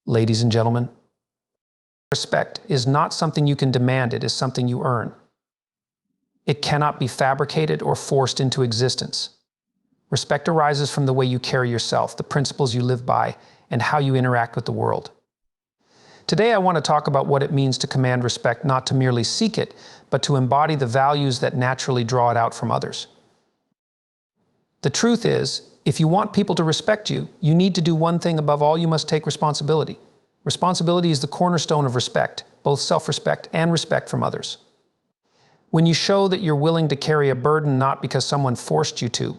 Ladies and gentlemen, respect is not something you can demand, it is something you earn. It cannot be fabricated or forced into existence. Respect arises from the way you carry yourself, the principles you live by, and how you interact with the world. Today I want to talk about what it means to command respect, not to merely seek it, but to embody the values that naturally draw it out from others. The truth is, if you want people to respect you, you need to do one thing above all: you must take responsibility. Responsibility is the cornerstone of respect, both self-respect and respect from others. When you show that you're willing to carry a burden not because someone forced you to,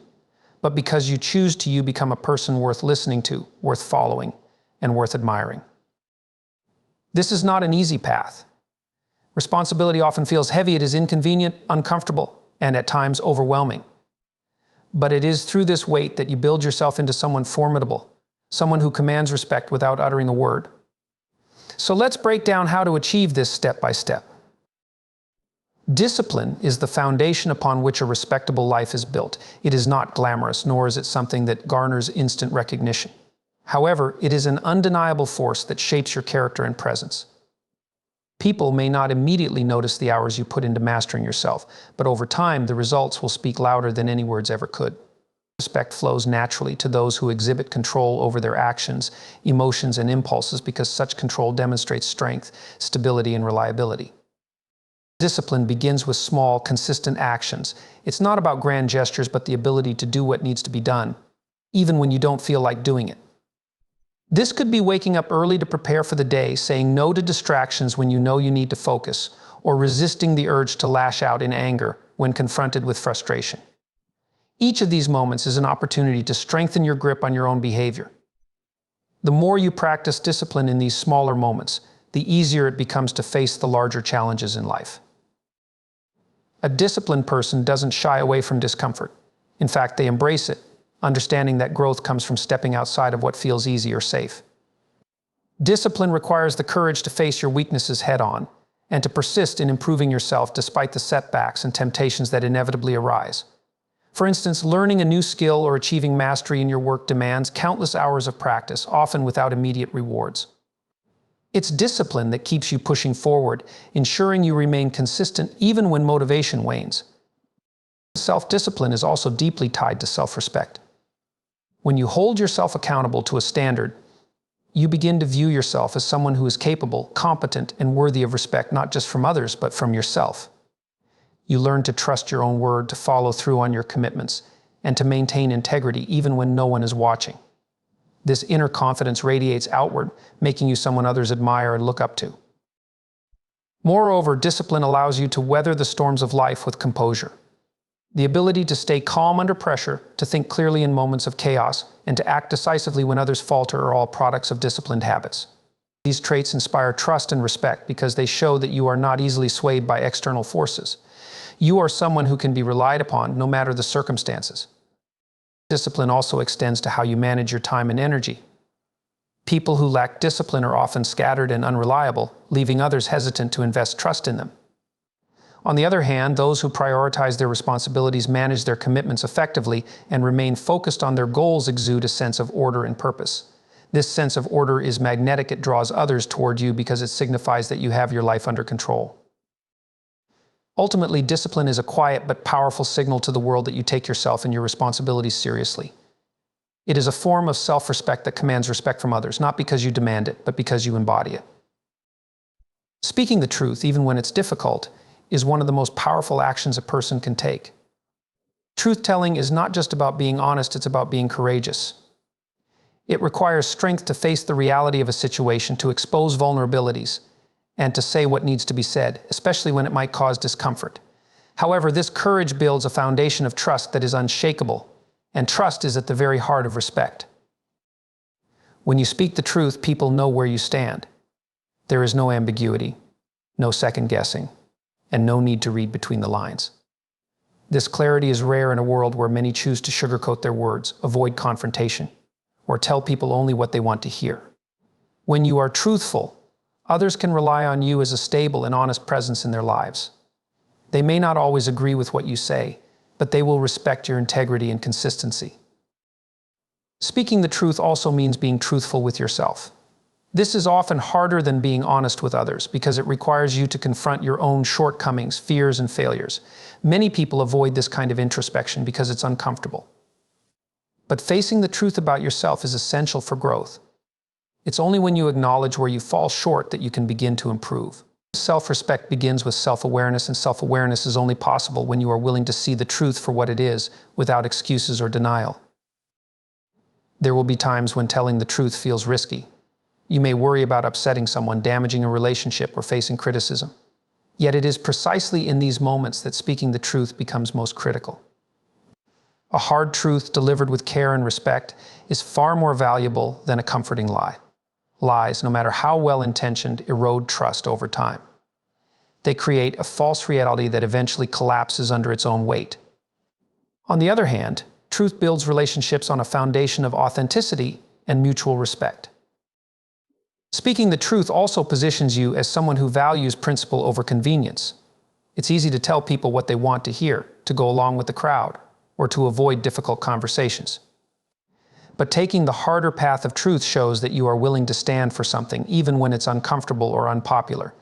but because you choose to, you become a person worth listening to, worth following, and worth admiring. This is not an easy path. Responsibility often feels heavy, it is inconvenient, uncomfortable, and at times overwhelming. But it is through this weight that you build yourself into someone formidable, someone who commands respect without uttering a word. So let's break down how to achieve this step by step. Discipline is the foundation upon which a respectable life is built. It is not glamorous, nor is it something that garners instant recognition. However, it is an undeniable force that shapes your character and presence. People may not immediately notice the hours you put into mastering yourself, but over time the results will speak louder than any words ever could. Respect flows naturally to those who exhibit control over their actions, emotions, and impulses, because such control demonstrates strength, stability, and reliability. Discipline begins with small, consistent actions. It's not about grand gestures, but the ability to do what needs to be done, even when you don't feel like doing it. This could be waking up early to prepare for the day, saying no to distractions when you know you need to focus, or resisting the urge to lash out in anger when confronted with frustration. Each of these moments is an opportunity to strengthen your grip on your own behavior. The more you practice discipline in these smaller moments, the easier it becomes to face the larger challenges in life. A disciplined person doesn't shy away from discomfort. In fact, they embrace it, understanding that growth comes from stepping outside of what feels easy or safe. Discipline requires the courage to face your weaknesses head-on and to persist in improving yourself despite the setbacks and temptations that inevitably arise. For instance, learning a new skill or achieving mastery in your work demands countless hours of practice, often without immediate rewards. It's discipline that keeps you pushing forward, ensuring you remain consistent even when motivation wanes. Self-discipline is also deeply tied to self-respect. When you hold yourself accountable to a standard, you begin to view yourself as someone who is capable, competent, and worthy of respect, not just from others, but from yourself. You learn to trust your own word, to follow through on your commitments, and to maintain integrity even when no one is watching. This inner confidence radiates outward, making you someone others admire and look up to. Moreover, discipline allows you to weather the storms of life with composure. The ability to stay calm under pressure, to think clearly in moments of chaos, and to act decisively when others falter are all products of disciplined habits. These traits inspire trust and respect because they show that you are not easily swayed by external forces. You are someone who can be relied upon no matter the circumstances. Discipline also extends to how you manage your time and energy. People who lack discipline are often scattered and unreliable, leaving others hesitant to invest trust in them. On the other hand, those who prioritize their responsibilities, manage their commitments effectively, and remain focused on their goals exude a sense of order and purpose. This sense of order is magnetic. It draws others toward you because it signifies that you have your life under control. Ultimately, discipline is a quiet but powerful signal to the world that you take yourself and your responsibilities seriously. It is a form of self-respect that commands respect from others, not because you demand it, but because you embody it. Speaking the truth, even when it's difficult, is one of the most powerful actions a person can take. Truth-telling is not just about being honest, it's about being courageous. It requires strength to face the reality of a situation, to expose vulnerabilities, and to say what needs to be said, especially when it might cause discomfort. However, this courage builds a foundation of trust that is unshakable, and trust is at the very heart of respect. When you speak the truth, people know where you stand. There is no ambiguity, no second guessing, and no need to read between the lines. This clarity is rare in a world where many choose to sugarcoat their words, avoid confrontation, or tell people only what they want to hear. When you are truthful, others can rely on you as a stable and honest presence in their lives. They may not always agree with what you say, but they will respect your integrity and consistency. Speaking the truth also means being truthful with yourself. This is often harder than being honest with others because it requires you to confront your own shortcomings, fears, and failures. Many people avoid this kind of introspection because it's uncomfortable. But facing the truth about yourself is essential for growth. It's only when you acknowledge where you fall short that you can begin to improve. Self-respect begins with self-awareness, and self-awareness is only possible when you are willing to see the truth for what it is, without excuses or denial. There will be times when telling the truth feels risky. You may worry about upsetting someone, damaging a relationship, or facing criticism. Yet it is precisely in these moments that speaking the truth becomes most critical. A hard truth delivered with care and respect is far more valuable than a comforting lie. Lies, no matter how well-intentioned, erode trust over time. They create a false reality that eventually collapses under its own weight. On the other hand, truth builds relationships on a foundation of authenticity and mutual respect. Speaking the truth also positions you as someone who values principle over convenience. It's easy to tell people what they want to hear, to go along with the crowd, or to avoid difficult conversations. But taking the harder path of truth shows that you are willing to stand for something, even when it's uncomfortable or unpopular.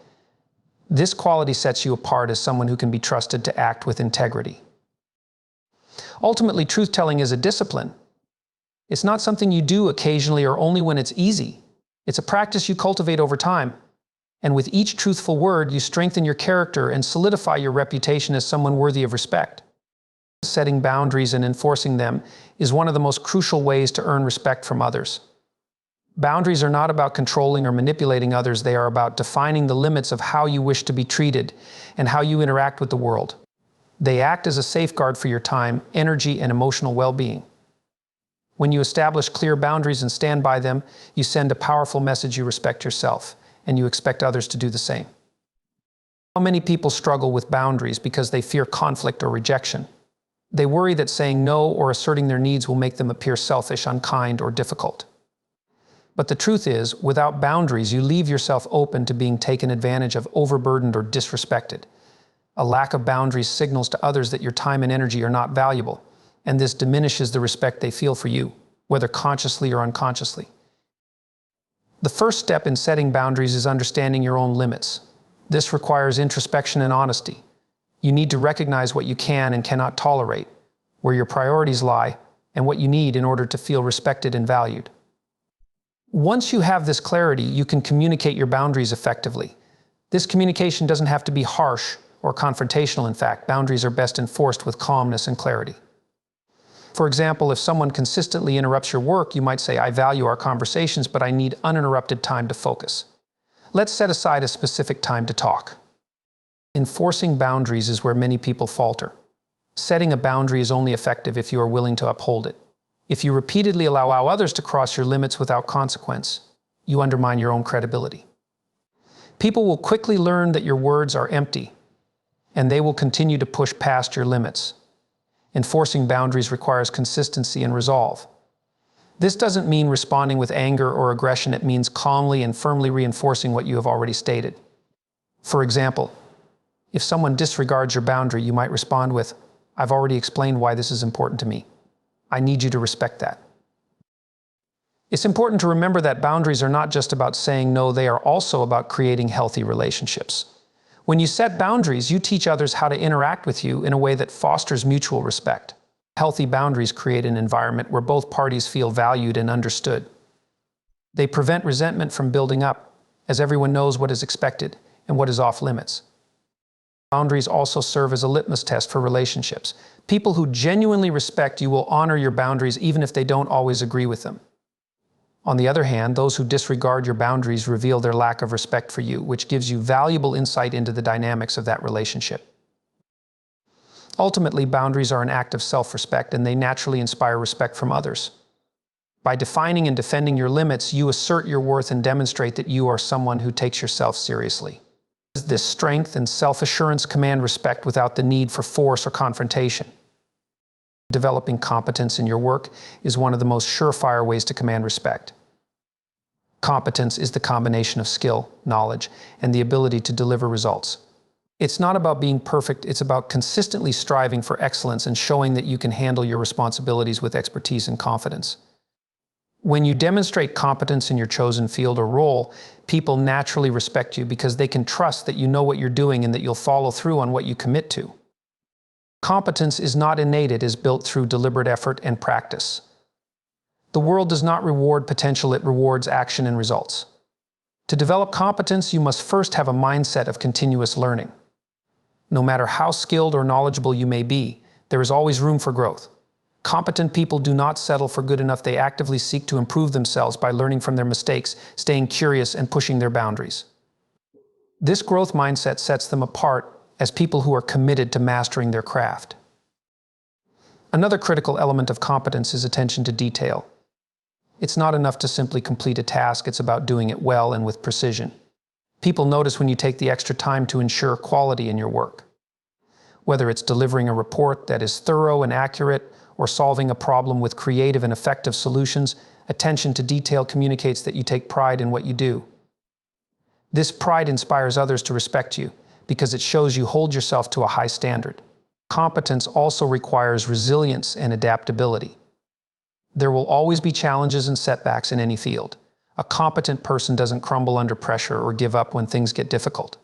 This quality sets you apart as someone who can be trusted to act with integrity. Ultimately, truth-telling is a discipline. It's not something you do occasionally or only when it's easy. It's a practice you cultivate over time. And with each truthful word, you strengthen your character and solidify your reputation as someone worthy of respect. Setting boundaries and enforcing them is one of the most crucial ways to earn respect from others. Boundaries are not about controlling or manipulating others. They are about defining the limits of how you wish to be treated and how you interact with the world. They act as a safeguard for your time, energy, and emotional well-being. When you establish clear boundaries and stand by them, you send a powerful message: you respect yourself, and you expect others to do the same. How many people struggle with boundaries because they fear conflict or rejection? They worry that saying no or asserting their needs will make them appear selfish, unkind, or difficult. But the truth is, without boundaries, you leave yourself open to being taken advantage of, overburdened, or disrespected. A lack of boundaries signals to others that your time and energy are not valuable, and this diminishes the respect they feel for you, whether consciously or unconsciously. The first step in setting boundaries is understanding your own limits. This requires introspection and honesty. You need to recognize what you can and cannot tolerate, where your priorities lie, and what you need in order to feel respected and valued. Once you have this clarity, you can communicate your boundaries effectively. This communication doesn't have to be harsh or confrontational. In fact, boundaries are best enforced with calmness and clarity. For example, if someone consistently interrupts your work, you might say, "I value our conversations, but I need uninterrupted time to focus. Let's set aside a specific time to talk." Enforcing boundaries is where many people falter. Setting a boundary is only effective if you are willing to uphold it. If you repeatedly allow others to cross your limits without consequence, you undermine your own credibility. People will quickly learn that your words are empty, and they will continue to push past your limits. Enforcing boundaries requires consistency and resolve. This doesn't mean responding with anger or aggression. It means calmly and firmly reinforcing what you have already stated. For example, if someone disregards your boundary, you might respond with, "I've already explained why this is important to me. I need you to respect that." It's important to remember that boundaries are not just about saying no, they are also about creating healthy relationships. When you set boundaries, you teach others how to interact with you in a way that fosters mutual respect. Healthy boundaries create an environment where both parties feel valued and understood. They prevent resentment from building up, as everyone knows what is expected and what is off limits. Boundaries also serve as a litmus test for relationships. People who genuinely respect you will honor your boundaries even if they don't always agree with them. On the other hand, those who disregard your boundaries reveal their lack of respect for you, which gives you valuable insight into the dynamics of that relationship. Ultimately, boundaries are an act of self-respect, and they naturally inspire respect from others. By defining and defending your limits, you assert your worth and demonstrate that you are someone who takes yourself seriously. This strength and self-assurance command respect without the need for force or confrontation. Developing competence in your work is one of the most surefire ways to command respect. Competence is the combination of skill, knowledge, and the ability to deliver results. It's not about being perfect, it's about consistently striving for excellence and showing that you can handle your responsibilities with expertise and confidence. When you demonstrate competence in your chosen field or role, people naturally respect you because they can trust that you know what you're doing and that you'll follow through on what you commit to. Competence is not innate, it is built through deliberate effort and practice. The world does not reward potential, it rewards action and results. To develop competence, you must first have a mindset of continuous learning. No matter how skilled or knowledgeable you may be, there is always room for growth. Competent people do not settle for good enough, they actively seek to improve themselves by learning from their mistakes, staying curious, and pushing their boundaries. This growth mindset sets them apart as people who are committed to mastering their craft. Another critical element of competence is attention to detail. It's not enough to simply complete a task, it's about doing it well and with precision. People notice when you take the extra time to ensure quality in your work. Whether it's delivering a report that is thorough and accurate, or solving a problem with creative and effective solutions, attention to detail communicates that you take pride in what you do. This pride inspires others to respect you, because it shows you hold yourself to a high standard. Competence also requires resilience and adaptability. There will always be challenges and setbacks in any field. A competent person doesn't crumble under pressure or give up when things get difficult.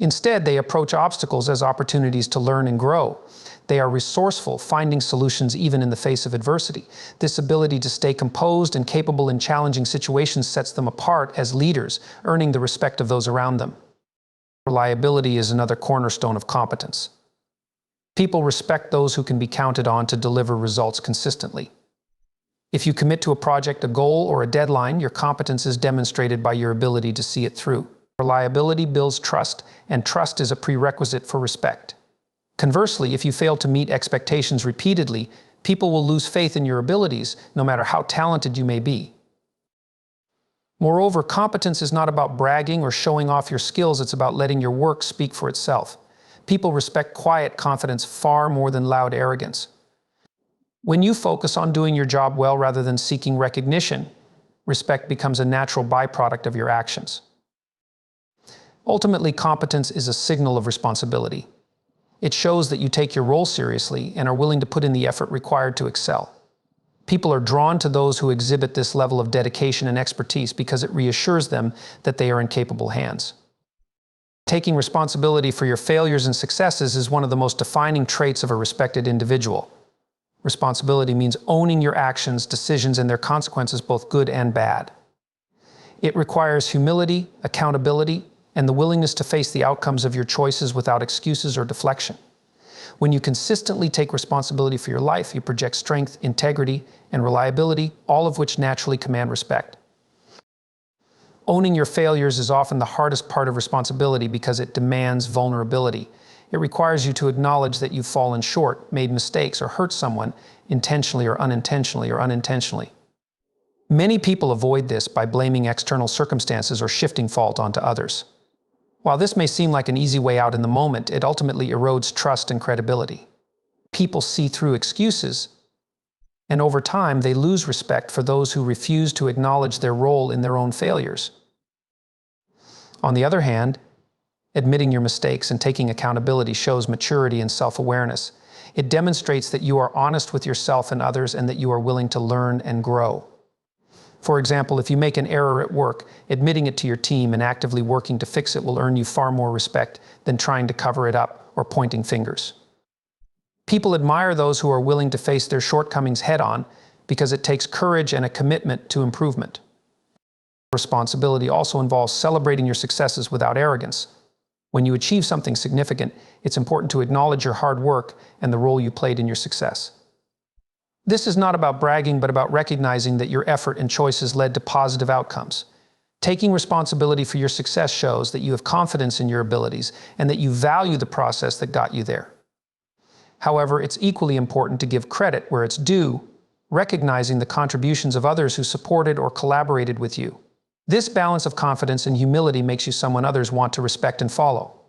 Instead, they approach obstacles as opportunities to learn and grow. They are resourceful, finding solutions even in the face of adversity. This ability to stay composed and capable in challenging situations sets them apart as leaders, earning the respect of those around them. Reliability is another cornerstone of competence. People respect those who can be counted on to deliver results consistently. If you commit to a project, a goal, or a deadline, your competence is demonstrated by your ability to see it through. Reliability builds trust, and trust is a prerequisite for respect. Conversely, if you fail to meet expectations repeatedly, people will lose faith in your abilities, no matter how talented you may be. Moreover, competence is not about bragging or showing off your skills, it's about letting your work speak for itself. People respect quiet confidence far more than loud arrogance. When you focus on doing your job well rather than seeking recognition, respect becomes a natural byproduct of your actions. Ultimately, competence is a signal of responsibility. It shows that you take your role seriously and are willing to put in the effort required to excel. People are drawn to those who exhibit this level of dedication and expertise because it reassures them that they are in capable hands. Taking responsibility for your failures and successes is one of the most defining traits of a respected individual. Responsibility means owning your actions, decisions, and their consequences, both good and bad. It requires humility, accountability, and the willingness to face the outcomes of your choices without excuses or deflection. When you consistently take responsibility for your life, you project strength, integrity, and reliability, all of which naturally command respect. Owning your failures is often the hardest part of responsibility because it demands vulnerability. It requires you to acknowledge that you've fallen short, made mistakes, or hurt someone intentionally or unintentionally. Many people avoid this by blaming external circumstances or shifting fault onto others. While this may seem like an easy way out in the moment, it ultimately erodes trust and credibility. People see through excuses, and over time they lose respect for those who refuse to acknowledge their role in their own failures. On the other hand, admitting your mistakes and taking accountability shows maturity and self-awareness. It demonstrates that you are honest with yourself and others and that you are willing to learn and grow. For example, if you make an error at work, admitting it to your team and actively working to fix it will earn you far more respect than trying to cover it up or pointing fingers. People admire those who are willing to face their shortcomings head-on because it takes courage and a commitment to improvement. Responsibility also involves celebrating your successes without arrogance. When you achieve something significant, it's important to acknowledge your hard work and the role you played in your success. This is not about bragging, but about recognizing that your effort and choices led to positive outcomes. Taking responsibility for your success shows that you have confidence in your abilities and that you value the process that got you there. However, it's equally important to give credit where it's due, recognizing the contributions of others who supported or collaborated with you. This balance of confidence and humility makes you someone others want to respect and follow.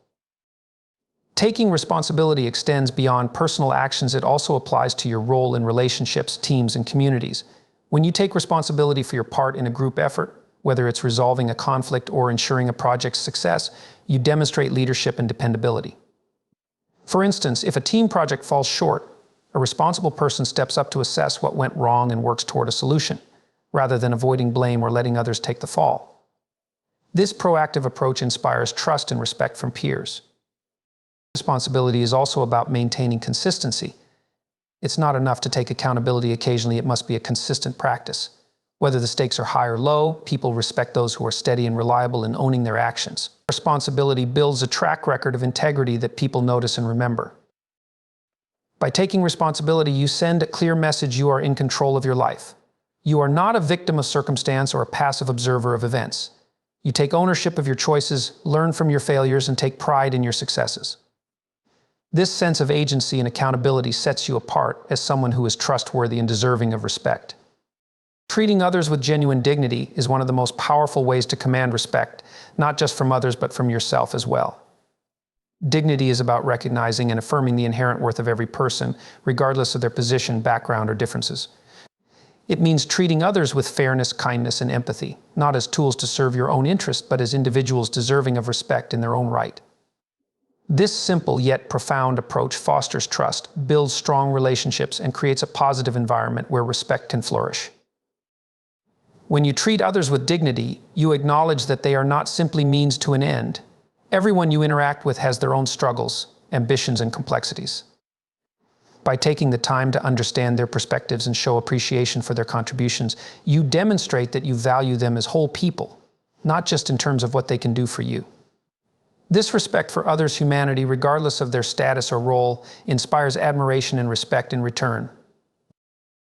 Taking responsibility extends beyond personal actions. It also applies to your role in relationships, teams, and communities. When you take responsibility for your part in a group effort, whether it's resolving a conflict or ensuring a project's success, you demonstrate leadership and dependability. For instance, if a team project falls short, a responsible person steps up to assess what went wrong and works toward a solution. rather than avoiding blame or letting others take the fall. This proactive approach inspires trust and respect from peers. Responsibility is also about maintaining consistency. It's not enough to take accountability occasionally, it must be a consistent practice. Whether the stakes are high or low, people respect those who are steady and reliable in owning their actions. Responsibility builds a track record of integrity that people notice and remember. By taking responsibility, you send a clear message you are in control of your life. You are not a victim of circumstance or a passive observer of events. You take ownership of your choices, learn from your failures, and take pride in your successes. This sense of agency and accountability sets you apart as someone who is trustworthy and deserving of respect. Treating others with genuine dignity is one of the most powerful ways to command respect, not just from others but from yourself as well. Dignity is about recognizing and affirming the inherent worth of every person, regardless of their position, background, or differences. It means treating others with fairness, kindness, and empathy, not as tools to serve your own interest, but as individuals deserving of respect in their own right. This simple yet profound approach fosters trust, builds strong relationships, and creates a positive environment where respect can flourish. When you treat others with dignity, you acknowledge that they are not simply means to an end. Everyone you interact with has their own struggles, ambitions, and complexities. By taking the time to understand their perspectives and show appreciation for their contributions, you demonstrate that you value them as whole people, not just in terms of what they can do for you. This respect for others' humanity, regardless of their status or role, inspires admiration and respect in return.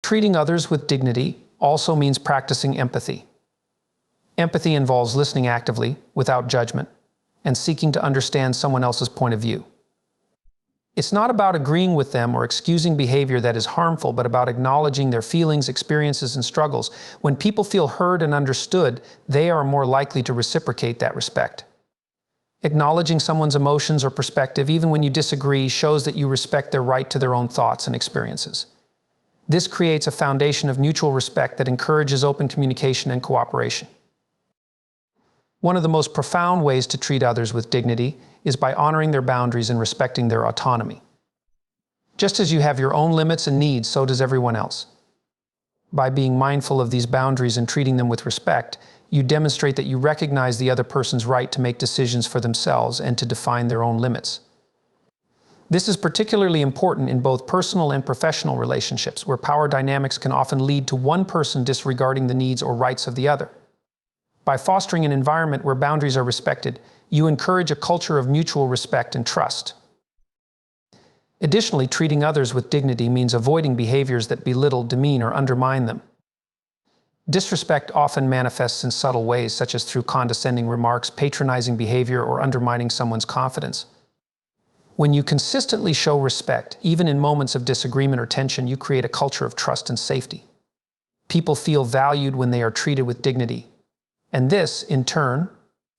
Treating others with dignity also means practicing empathy. Empathy involves listening actively, without judgment, and seeking to understand someone else's point of view. It's not about agreeing with them or excusing behavior that is harmful, but about acknowledging their feelings, experiences, and struggles. When people feel heard and understood, they are more likely to reciprocate that respect. Acknowledging someone's emotions or perspective, even when you disagree, shows that you respect their right to their own thoughts and experiences. This creates a foundation of mutual respect that encourages open communication and cooperation. One of the most profound ways to treat others with dignity is by honoring their boundaries and respecting their autonomy. Just as you have your own limits and needs, so does everyone else. By being mindful of these boundaries and treating them with respect, you demonstrate that you recognize the other person's right to make decisions for themselves and to define their own limits. This is particularly important in both personal and professional relationships, where power dynamics can often lead to one person disregarding the needs or rights of the other. By fostering an environment where boundaries are respected, you encourage a culture of mutual respect and trust. Additionally, treating others with dignity means avoiding behaviors that belittle, demean, or undermine them. Disrespect often manifests in subtle ways, such as through condescending remarks, patronizing behavior, or undermining someone's confidence. When you consistently show respect, even in moments of disagreement or tension, you create a culture of trust and safety. People feel valued when they are treated with dignity, and this, in turn,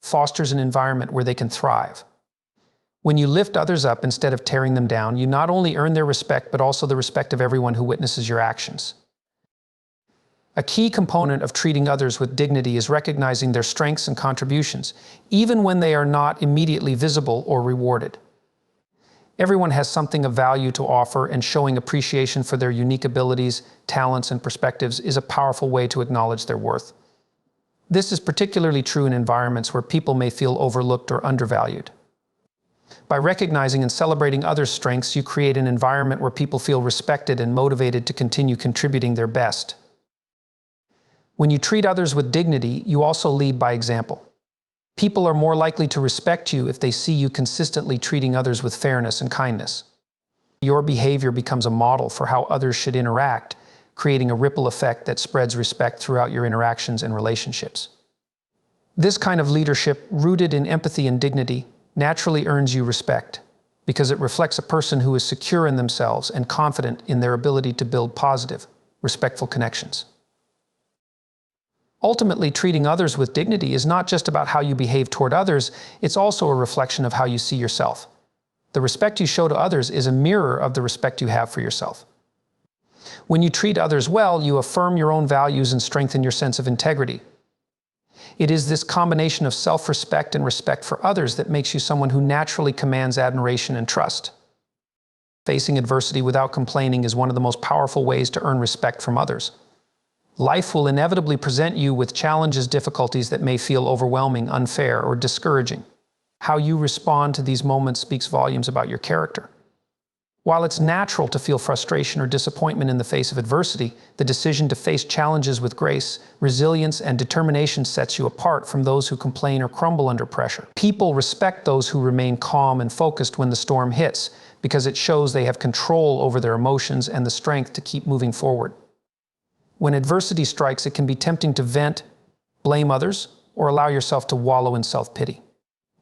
fosters an environment where they can thrive. When you lift others up instead of tearing them down, you not only earn their respect, but also the respect of everyone who witnesses your actions. A key component of treating others with dignity is recognizing their strengths and contributions, even when they are not immediately visible or rewarded. Everyone has something of value to offer, and showing appreciation for their unique abilities, talents, and perspectives is a powerful way to acknowledge their worth. This is particularly true in environments where people may feel overlooked or undervalued. By recognizing and celebrating others' strengths, you create an environment where people feel respected and motivated to continue contributing their best. When you treat others with dignity, you also lead by example. People are more likely to respect you if they see you consistently treating others with fairness and kindness. Your behavior becomes a model for how others should interact, creating a ripple effect that spreads respect throughout your interactions and relationships. This kind of leadership, rooted in empathy and dignity, naturally earns you respect, because it reflects a person who is secure in themselves and confident in their ability to build positive, respectful connections. Ultimately, treating others with dignity is not just about how you behave toward others, it's also a reflection of how you see yourself. The respect you show to others is a mirror of the respect you have for yourself. When you treat others well, you affirm your own values and strengthen your sense of integrity. It is this combination of self-respect and respect for others that makes you someone who naturally commands admiration and trust. Facing adversity without complaining is one of the most powerful ways to earn respect from others. Life will inevitably present you with challenges, difficulties that may feel overwhelming, unfair, or discouraging. How you respond to these moments speaks volumes about your character. While it's natural to feel frustration or disappointment in the face of adversity, the decision to face challenges with grace, resilience, and determination sets you apart from those who complain or crumble under pressure. People respect those who remain calm and focused when the storm hits, because it shows they have control over their emotions and the strength to keep moving forward. When adversity strikes, it can be tempting to vent, blame others, or allow yourself to wallow in self-pity.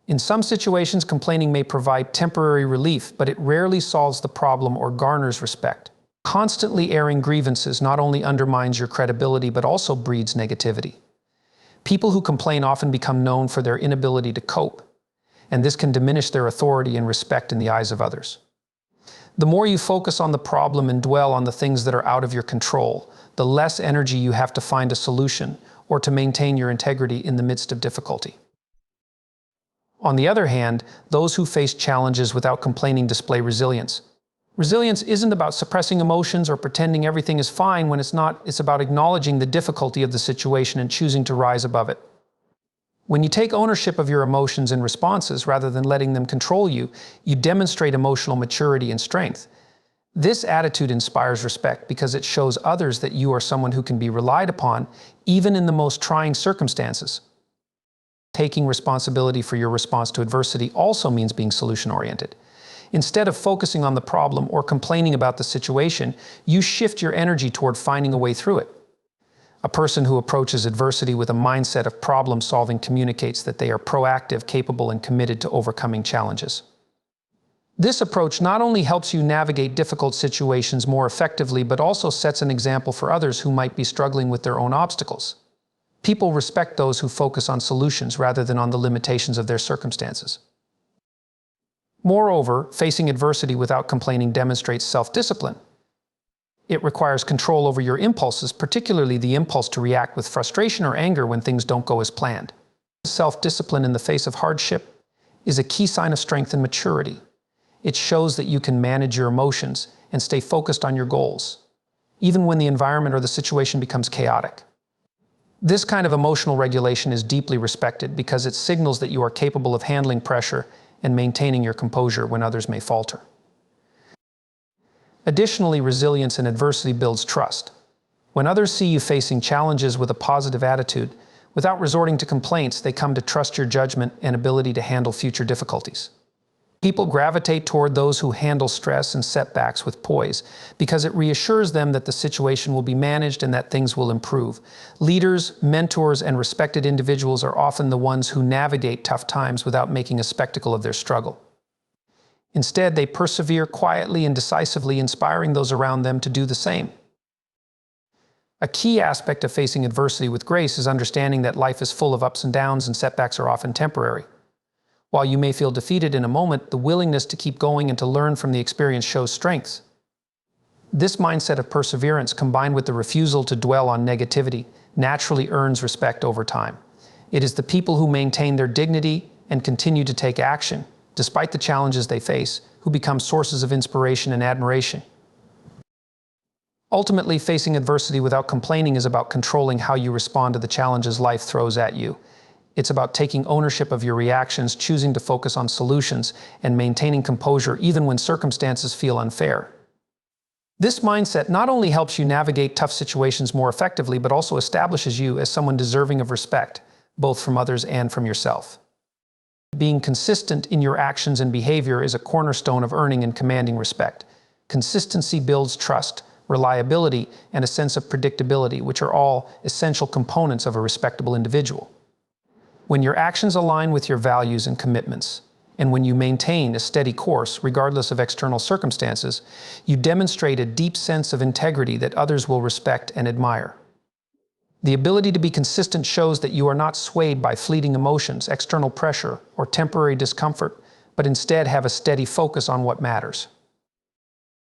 In some situations, complaining may provide temporary relief, but it rarely solves the problem or garners respect. Constantly airing grievances not only undermines your credibility, but also breeds negativity. People who complain often become known for their inability to cope, and this can diminish their authority and respect in the eyes of others. The more you focus on the problem and dwell on the things that are out of your control, the less energy you have to find a solution or to maintain your integrity in the midst of difficulty. On the other hand, those who face challenges without complaining display resilience. Resilience isn't about suppressing emotions or pretending everything is fine when it's not. It's about acknowledging the difficulty of the situation and choosing to rise above it. When you take ownership of your emotions and responses rather than letting them control you, you demonstrate emotional maturity and strength. This attitude inspires respect because it shows others that you are someone who can be relied upon, even in the most trying circumstances. Taking responsibility for your response to adversity also means being solution-oriented. Instead of focusing on the problem or complaining about the situation, you shift your energy toward finding a way through it. A person who approaches adversity with a mindset of problem-solving communicates that they are proactive, capable, and committed to overcoming challenges. This approach not only helps you navigate difficult situations more effectively, but also sets an example for others who might be struggling with their own obstacles. People respect those who focus on solutions rather than on the limitations of their circumstances. Moreover, facing adversity without complaining demonstrates self-discipline. It requires control over your impulses, particularly the impulse to react with frustration or anger when things don't go as planned. Self-discipline in the face of hardship is a key sign of strength and maturity. It shows that you can manage your emotions and stay focused on your goals, even when the environment or the situation becomes chaotic. This kind of emotional regulation is deeply respected because it signals that you are capable of handling pressure and maintaining your composure when others may falter. Additionally, resilience in adversity builds trust. When others see you facing challenges with a positive attitude, without resorting to complaints, they come to trust your judgment and ability to handle future difficulties. People gravitate toward those who handle stress and setbacks with poise because it reassures them that the situation will be managed and that things will improve. Leaders, mentors, and respected individuals are often the ones who navigate tough times without making a spectacle of their struggle. Instead, they persevere quietly and decisively, inspiring those around them to do the same. A key aspect of facing adversity with grace is understanding that life is full of ups and downs and setbacks are often temporary. While you may feel defeated in a moment, the willingness to keep going and to learn from the experience shows strength. This mindset of perseverance, combined with the refusal to dwell on negativity, naturally earns respect over time. It is the people who maintain their dignity and continue to take action, despite the challenges they face, who become sources of inspiration and admiration. Ultimately, facing adversity without complaining is about controlling how you respond to the challenges life throws at you. It's about taking ownership of your reactions, choosing to focus on solutions, and maintaining composure even when circumstances feel unfair. This mindset not only helps you navigate tough situations more effectively, but also establishes you as someone deserving of respect, both from others and from yourself. Being consistent in your actions and behavior is a cornerstone of earning and commanding respect. Consistency builds trust, reliability, and a sense of predictability, which are all essential components of a respectable individual. When your actions align with your values and commitments, and when you maintain a steady course regardless of external circumstances, you demonstrate a deep sense of integrity that others will respect and admire. The ability to be consistent shows that you are not swayed by fleeting emotions, external pressure, or temporary discomfort, but instead have a steady focus on what matters.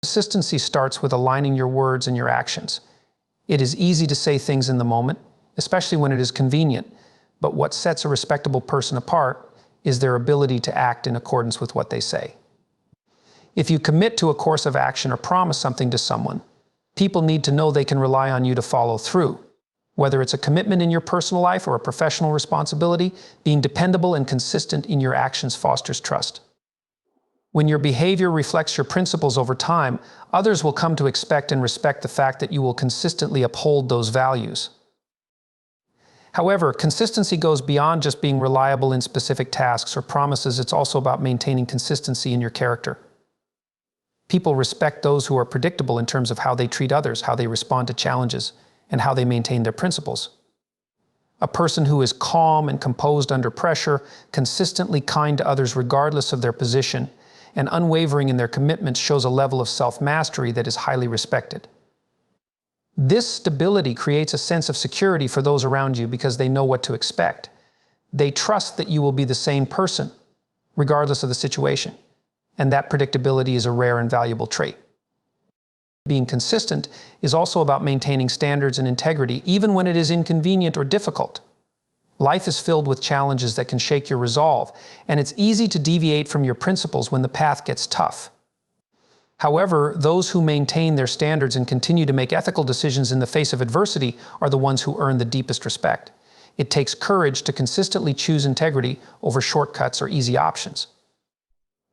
Consistency starts with aligning your words and your actions. It is easy to say things in the moment, especially when it is convenient, but what sets a respectable person apart is their ability to act in accordance with what they say. If you commit to a course of action or promise something to someone, people need to know they can rely on you to follow through. Whether it's a commitment in your personal life or a professional responsibility, being dependable and consistent in your actions fosters trust. When your behavior reflects your principles over time, others will come to expect and respect the fact that you will consistently uphold those values. However, consistency goes beyond just being reliable in specific tasks or promises. It's also about maintaining consistency in your character. People respect those who are predictable in terms of how they treat others, how they respond to challenges, and how they maintain their principles. A person who is calm and composed under pressure, consistently kind to others regardless of their position, and unwavering in their commitments shows a level of self-mastery that is highly respected. This stability creates a sense of security for those around you because they know what to expect. They trust that you will be the same person, regardless of the situation, and that predictability is a rare and valuable trait. Being consistent is also about maintaining standards and integrity, even when it is inconvenient or difficult. Life is filled with challenges that can shake your resolve, and it's easy to deviate from your principles when the path gets tough. However, those who maintain their standards and continue to make ethical decisions in the face of adversity are the ones who earn the deepest respect. It takes courage to consistently choose integrity over shortcuts or easy options.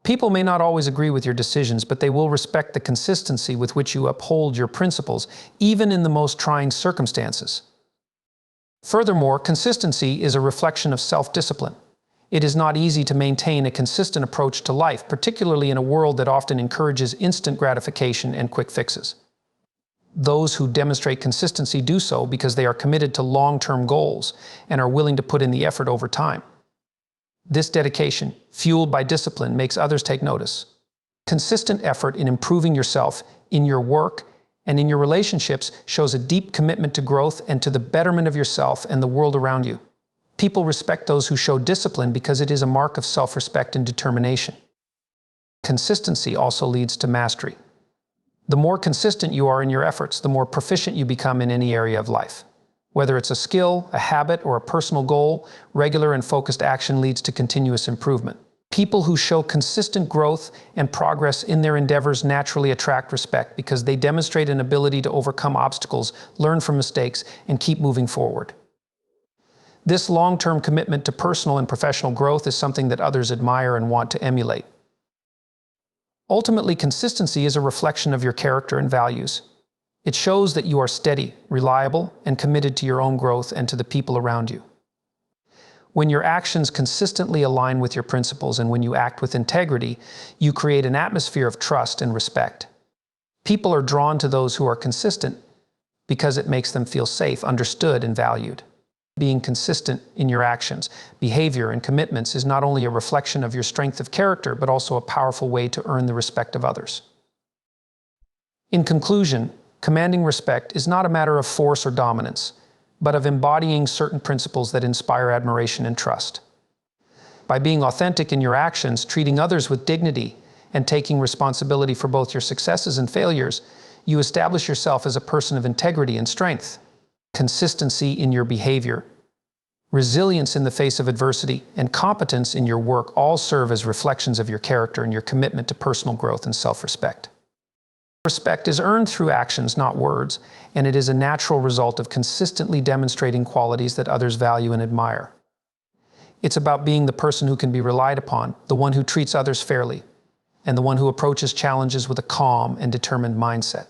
People may not always agree with your decisions, but they will respect the consistency with which you uphold your principles, even in the most trying circumstances. Furthermore, consistency is a reflection of self-discipline. It is not easy to maintain a consistent approach to life, particularly in a world that often encourages instant gratification and quick fixes. Those who demonstrate consistency do so because they are committed to long-term goals and are willing to put in the effort over time. This dedication, fueled by discipline, makes others take notice. Consistent effort in improving yourself, in your work, and in your relationships shows a deep commitment to growth and to the betterment of yourself and the world around you. People respect those who show discipline because it is a mark of self-respect and determination. Consistency also leads to mastery. The more consistent you are in your efforts, the more proficient you become in any area of life. Whether it's a skill, a habit, or a personal goal, regular and focused action leads to continuous improvement. People who show consistent growth and progress in their endeavors naturally attract respect because they demonstrate an ability to overcome obstacles, learn from mistakes, and keep moving forward. This long-term commitment to personal and professional growth is something that others admire and want to emulate. Ultimately, consistency is a reflection of your character and values. It shows that you are steady, reliable, and committed to your own growth and to the people around you. When your actions consistently align with your principles and when you act with integrity, you create an atmosphere of trust and respect. People are drawn to those who are consistent because it makes them feel safe, understood, and valued. Being consistent in your actions, behavior, and commitments is not only a reflection of your strength of character, but also a powerful way to earn the respect of others. In conclusion, commanding respect is not a matter of force or dominance, but of embodying certain principles that inspire admiration and trust. By being authentic in your actions, treating others with dignity, and taking responsibility for both your successes and failures, you establish yourself as a person of integrity and strength. Consistency in your behavior, resilience in the face of adversity, and competence in your work all serve as reflections of your character and your commitment to personal growth and self-respect. Respect is earned through actions, not words, and it is a natural result of consistently demonstrating qualities that others value and admire. It's about being the person who can be relied upon, the one who treats others fairly, and the one who approaches challenges with a calm and determined mindset.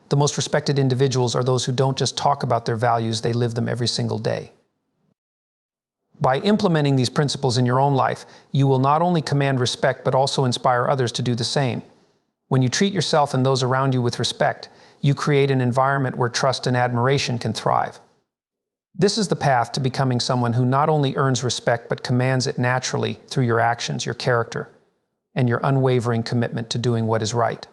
The most respected individuals are those who don't just talk about their values, they live them every single day. By implementing these principles in your own life, you will not only command respect, but also inspire others to do the same. When you treat yourself and those around you with respect, you create an environment where trust and admiration can thrive. This is the path to becoming someone who not only earns respect, but commands it naturally through your actions, your character, and your unwavering commitment to doing what is right.